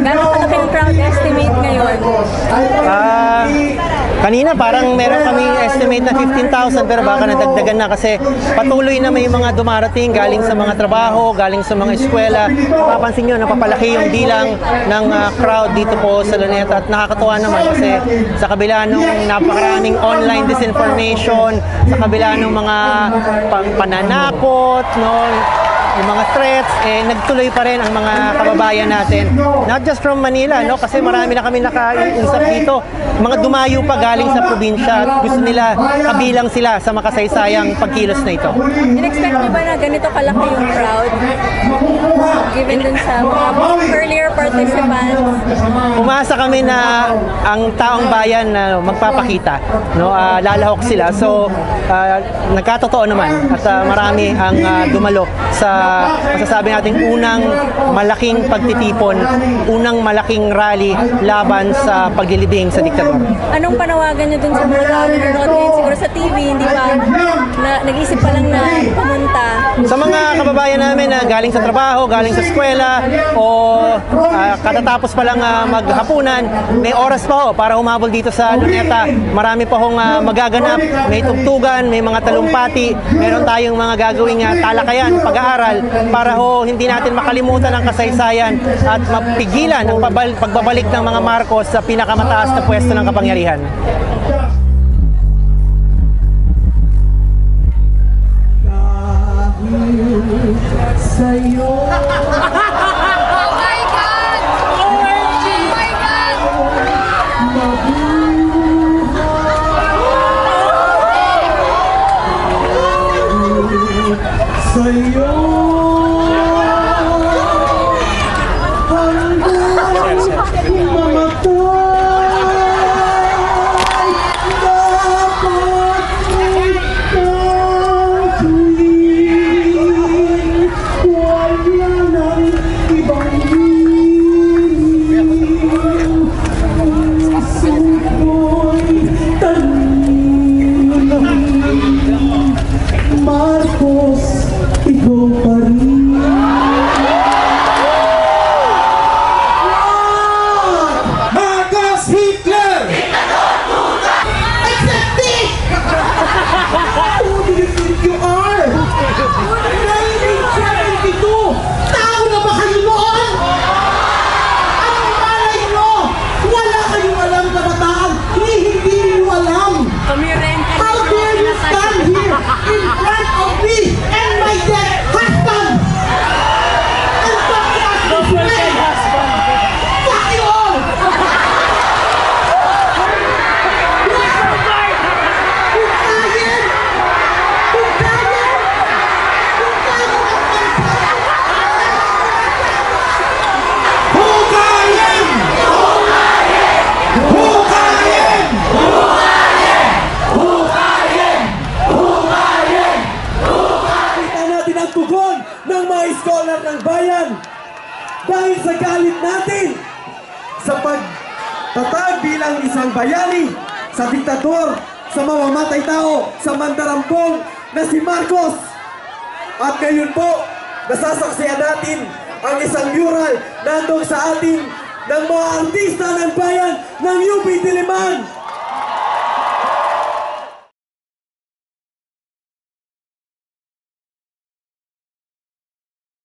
Gano'ng kalaki ang crowd estimate ngayon? Kanina parang meron kaming estimate na 15,000 pero baka nadagdagan na kasi patuloy na may mga dumarating galing sa mga trabaho, galing sa mga eskwela. Mapapansin nyo, napapalaki yung bilang ng crowd dito po sa Luneta at nakakatuwa naman kasi sa kabila ng napakaraming online disinformation, sa kabila ng mga pananakot, no, yung mga threats, nagtuloy pa rin ang mga kababayan natin. Not just from Manila, no? Kasi marami na kami nakausap dito. Mga dumayo pa galing sa probinsya at gusto nila kabilang sila sa makasaysayang pagkilos na ito. In-expect mo ba na ganito kalaki yung crowd? Given dun sa mga earlier participants? Umasa kami na ang taong bayan na magpapakita, no? Lalahok sila. So, nagkatotoo naman at marami ang dumalo sa masasabi natin unang malaking pagtitipon, unang malaking rally laban sa paglilibing sa diktador. Anong panawagan niyo dun sa mga tao na nanonood ngayon? Siguro sa TV, hindi ba nag-isip pa lang na pumunta? Sa mga kababayan namin na galing sa trabaho, galing sa eskwela, o katatapos pa lang maghapunan, may oras pa ho para humabol dito sa Luneta. Marami pa hong magaganap, may tugtugan, may mga talumpati, meron tayong mga gagawing talakayan, pag-aaral, para ho hindi natin makalimutan ang kasaysayan at mapigilan ang pagbabalik ng mga Marcos sa pinakamataas na pwesto ng kapangyarihan. Sa'yo. Oh my God! OMG! Oh my God! Sa'yo dahil sa galit natin sa pagtatag bilang isang bayani sa diktador, sa mamamatay tao, sa mandarampong na si Marcos. At ngayon po, nasasaksihan natin ang isang mural nandong sa atin ng mga artista ng bayan ng UP Diliman.